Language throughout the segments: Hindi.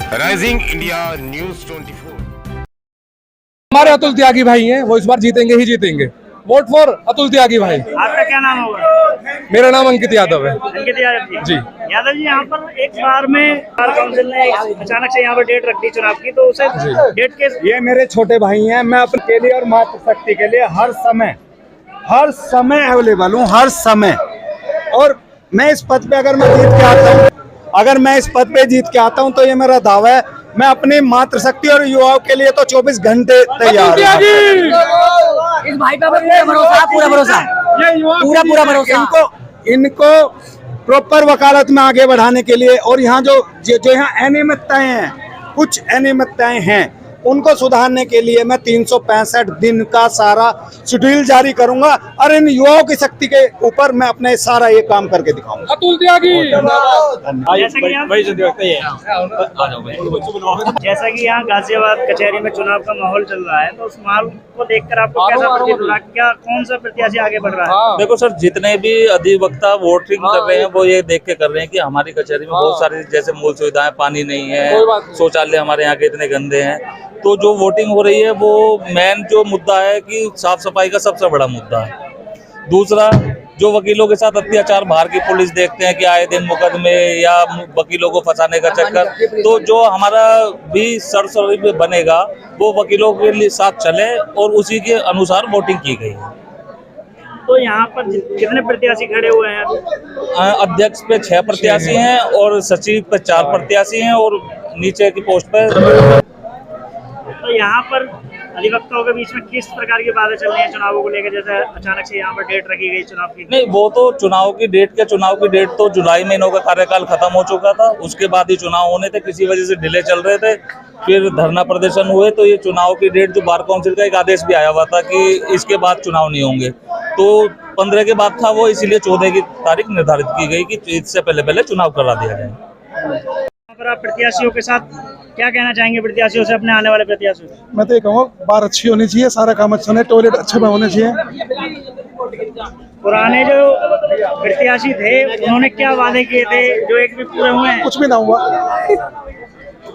Rising India news 24। हमारे अतुल त्यागी भाई हैं, वो इस बार जीतेंगे ही जीतेंगे। वोट फॉर अतुल त्यागी भाई। आपका क्या नाम होगा? मेरा नाम अंकित यादव है। अंकित यादव जी। यादव जी, यहाँ पर एक बार में बार काउंसिल ने अचानक से यहाँ पर डेट रख दी चुनाव की, तो उसे डेट के ये मेरे छोटे भाई हैं। मैं अपने के लिए और मातृशक्ति के लिए हर समय अवेलेबल हूँ, हर समय। और मैं इस पद पे अगर मैं जीत के आता हूँ तो ये मेरा दावा है, मैं अपनी मातृशक्ति और युवाओं के लिए तो 24 घंटे तैयार हूँ। इस भाई पे पूरा भरोसा। इनको प्रॉपर वकालत में आगे बढ़ाने के लिए, और यहाँ जो यहाँ अनियमितताएं हैं, कुछ अनियमितताएं हैं, उनको सुधारने के लिए मैं 365 दिन का सारा शेड्यूल जारी करूंगा और इन युवाओं की शक्ति के ऊपर मैं अपने सारा ये काम करके दिखाऊंगा। अतुल त्यागी। जैसा कि यहाँ गाजियाबाद कचहरी में चुनाव का माहौल चल रहा है, तो उस माहौल को देखकर आपको कैसा प्रतीत हो रहा है? क्या कौन सा प्रत्याशी आगे बढ़ रहा है? देखो सर, जितने भी अधिवक्ता वोटिंग कर रहे हैं वो ये देख के कर रहे हैं कि हमारी कचहरी में बहुत सारी जैसे मूल सुविधाएं, पानी नहीं है, शौचालय हमारे यहाँ के इतने गंदे हैं। तो जो वोटिंग हो रही है वो मेन जो मुद्दा है कि साफ सफाई का सबसे बड़ा मुद्दा है। दूसरा, जो वकीलों के साथ अत्याचार बाहर की पुलिस देखते हैं कि आए दिन मुकदमे या वकीलों को फंसाने का चक्कर, तो जो हमारा भी सरसरी बनेगा वो वकीलों के लिए साथ चले और उसी के अनुसार वोटिंग की गई है। तो यहाँ पर कितने प्रत्याशी खड़े हुए हैं? अध्यक्ष पे 6 प्रत्याशी हैं और सचिव पे 4 प्रत्याशी हैं और नीचे की पोस्ट पे। तो यहाँ पर अधिवक्ताओं के बीच में किस प्रकार की बातें चल रही हैं चुनावों को लेकर? जैसे अचानक से यहाँ पर डेट रखी गई चुनाव की। नहीं, वो तो चुनाव की डेट तो जुलाई में इनका कार्यकाल खत्म हो चुका था, उसके बाद ही चुनाव होने थे, किसी वजह से डिले चल रहे थे, फिर धरना प्रदर्शन हुए, तो ये चुनाव की डेट जो बार काउंसिल का एक आदेश भी आया हुआ था कि इसके बाद चुनाव नहीं होंगे, तो 15 के बाद था वो, इसीलिए 14 की तारीख निर्धारित की गई कि इससे पहले चुनाव करा दिया जाए। अगर आप प्रत्याशियों के साथ क्या कहना चाहेंगे, प्रत्याशियों से, अपने आने वाले प्रत्याशियों से? मैं तो ये कहूँगा, बार अच्छी होनी चाहिए, सारा काम अच्छा होना, टॉयलेट अच्छे में होने चाहिए। पुराने जो प्रत्याशी थे उन्होंने क्या वादे किए थे जो एक भी पूरे हुए हैं? कुछ भी ना हुआ।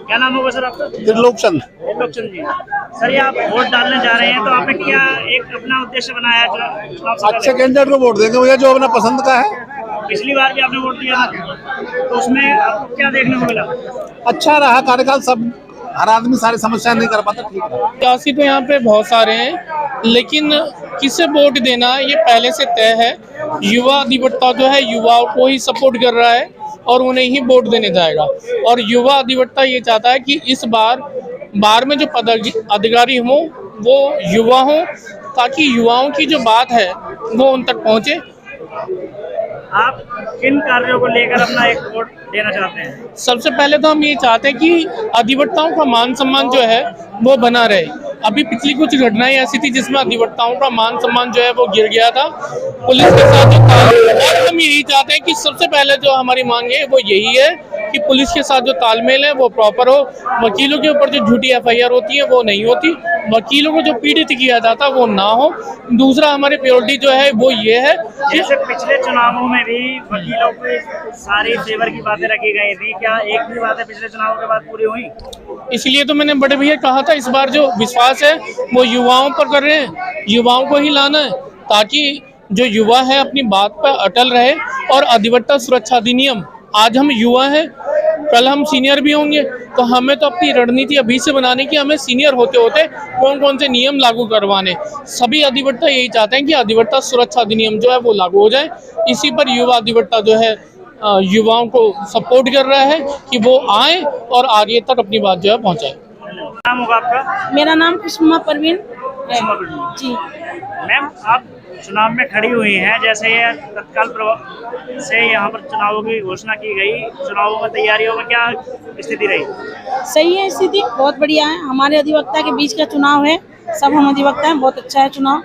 क्या नाम होगा सर आपका? त्रिलोकचंद। त्रिलोकचंद जी। सर, ये आप वोट डालने जा रहे हैं, तो आपने क्या एक अपना उद्देश्य बनाया है चुनाव से? अच्छे कैंडिडेट को वोट देंगे भैया, जो अपना पसंद का है। पिछली बार भी आपने वोट दिया था, तो उसमें आपको क्या देखने को मिला? अच्छा रहा कार्यकाल, सब हर आदमी सारी समस्या नहीं कर पाता। ठीक है, प्रत्याशी तो यहाँ पे बहुत सारे हैं, लेकिन किसे वोट देना ये पहले से तय है। युवा अधिवक्ता जो है युवाओं को ही सपोर्ट कर रहा है और उन्हें ही वोट देने जाएगा। और युवा अधिवक्ता ये चाहता है कि इस बार में जो पदाधिकारी हों वो युवा हों, ताकि युवाओं की जो बात है वो उन तक पहुँचे। आप किन कार्यों को लेकर अपना एक वोट देना चाहते हैं? सबसे पहले तो हम ये चाहते हैं कि अधिवक्ताओं का मान सम्मान जो है वो बना रहे। अभी पिछली कुछ घटनाएं ऐसी थी जिसमें अधिवक्ताओं का मान सम्मान जो है वो गिर गया था पुलिस के साथ जो तालमेल। हम यही चाहते हैं कि सबसे पहले जो हमारी मांग है वो यही है कि पुलिस के साथ जो तालमेल है वो प्रॉपर हो। वकीलों के ऊपर जो झूठी FIR होती है वो नहीं होती, वकीलों को जो पीड़ित किया जाता वो ना हो। दूसरा, हमारी प्रायोरिटी जो है वो ये है कि जैसे पिछले चुनावों में भी वकीलों की सारी फेवर की बातें रखी गई थी, क्या एक भी बातें पिछले चुनावों के बाद पूरी हुई? इसलिए तो मैंने बड़े भैया कहा था, इस बार जो विश्वास है वो युवाओं पर कर रहे हैं, युवाओं को ही लाना है, ताकि जो युवा है अपनी बात पर अटल रहे। और अधिवक्ता सुरक्षा अधिनियम, आज हम युवा हैं, कल हम सीनियर भी होंगे, तो हमें तो अपनी रणनीति अभी से बनाने की, हमें सीनियर होते होते कौन कौन से नियम लागू करवाने। सभी अधिवक्ता यही चाहते हैं कि अधिवक्ता सुरक्षा अधिनियम जो है वो लागू हो जाए। इसी पर युवा अधिवक्ता जो है युवाओं को सपोर्ट कर रहा है कि वो आए और आगे तक अपनी बात जो है पहुँचाए। नाम होगा आपका? मेरा नाम कुसुमा परवीन है जी। मैम, आप चुनाव में खड़ी हुई हैं, जैसे ये तत्काल प्रभाव से यहाँ पर चुनावों की घोषणा की गई, चुनावों में तैयारियों में क्या स्थिति रही? सही है, स्थिति बहुत बढ़िया है। हमारे अधिवक्ता के बीच का चुनाव है, सब हम अधिवक्ता हैं, बहुत अच्छा है चुनाव।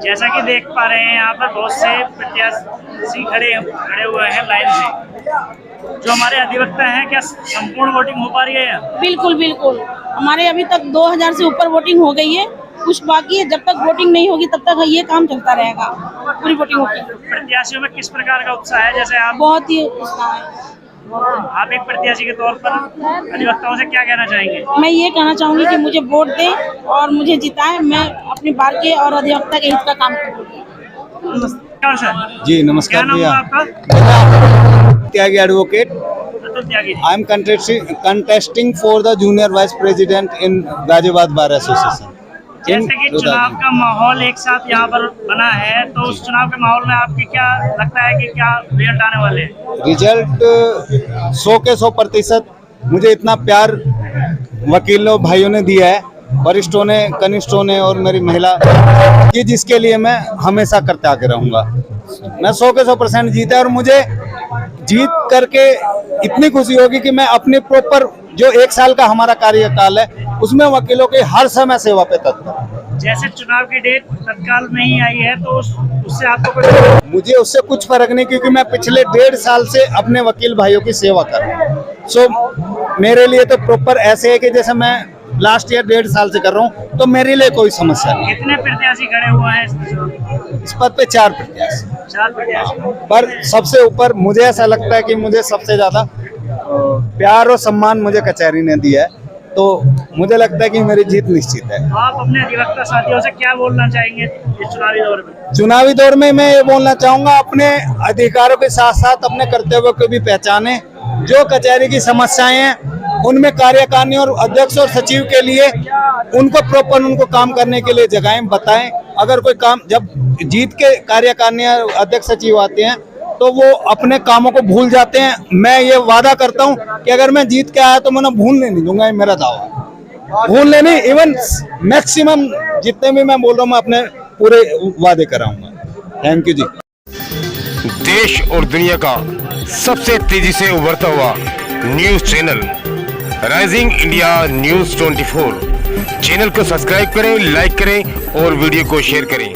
जैसा कि देख पा रहे हैं यहाँ पर बहुत से प्रत्याशी खड़े हुए हैं लाइन से। जो हमारे अधिवक्ता हैं, क्या संपूर्ण वोटिंग हो पा रही है? बिल्कुल बिल्कुल, हमारे अभी तक 2000 से ऊपर वोटिंग हो गई है, कुछ बाकी है। जब तक वोटिंग नहीं होगी तब तक ये काम चलता रहेगा, पूरी वोटिंग होगी। प्रत्याशियों में किस प्रकार का उत्साह है? जैसे आप बहुत ही उत्साह है। आप एक प्रत्याशी के तौर पर अधिवक्ताओं से क्या कहना चाहेंगे? मैं ये कहना चाहूंगी कि मुझे वोट दें और मुझे जिताएं। मैं अपनी बार के और अधिवक्ता के हित का काम करूंगी। नमस्कार सर। जी क्या नमस्कार नाम भैया, है आपका? Tyagi advocate. Atul Tyagi ji. I am contesting for the junior vice president in Ghaziabad bar association. जैसे कि चुनाव का माहौल एक साथ यहाँ पर बना है, तो उस चुनाव के माहौल में आपकी क्या लगता है कि क्या रिजल्ट आने वाले हैं? रिजल्ट 100 के 100% मुझे इतना प्यार वकीलों भाइयों ने दिया है, वरिष्ठों ने, कनिष्ठों ने और मेरी महिला, कि जिसके लिए मैं हमेशा करते आगे रहूंगा। मैं 100 के 100% जीता और मुझे जीत करके इतनी खुशी होगी कि मैं अपने प्रॉपर जो 1 साल का हमारा कार्यकाल है उसमें वकीलों की हर समय सेवा पे तत्पर हूं। जैसे चुनाव की डेट तत्काल नहीं आई है, तो उससे आपको कुछ? मुझे उससे कुछ फर्क नहीं, क्योंकि मैं पिछले 1.5 साल से अपने वकील भाइयों की सेवा कर रहा हूँ। सो मेरे लिए तो प्रॉपर ऐसे है कि जैसे मैं लास्ट ईयर 1.5 साल से कर रहा हूँ, तो मेरे लिए कोई समस्या नहीं। कितने प्रत्याशी खड़े हुए हैं इस पद पे 4 प्रत्याशी, 4 प्रत्याशी। पर सबसे ऊपर मुझे ऐसा लगता है कि मुझे सबसे ज्यादा प्यार और सम्मान मुझे कचहरी ने दिया है, तो मुझे लगता है कि मेरी जीत निश्चित है। तो आप अपने अधिवक्ता साथियों से क्या बोलना चाहेंगे इस चुनावी दौर में? चुनावी दौर में मैं ये बोलना चाहूंगा, अपने अधिकारों के साथ साथ अपने कर्तव्यों को भी पहचाने। जो कचहरी की समस्याएं हैं उनमें कार्यकारिणी और अध्यक्ष और सचिव के लिए उनको प्रॉपर उनको काम करने के लिए जगहें बताएं। अगर कोई काम, जब जीत के कार्यकारिणी और अध्यक्ष सचिव आते हैं तो वो अपने कामों को भूल जाते हैं। मैं ये वादा करता हूं कि अगर मैं जीत के आया तो मैं भूलने नहीं दूंगा, ये मेरा दावा। भूलने नहीं, इवन मैक्सिमम जितने भी मैं बोल रहा हूँ मैं अपने पूरे वादे कराऊंगा। थैंक यू जी। देश और दुनिया का सबसे तेजी से उभरता हुआ news channel rising India news 24 channel को सब्सक्राइब करें, लाइक करें और वीडियो को शेयर करें।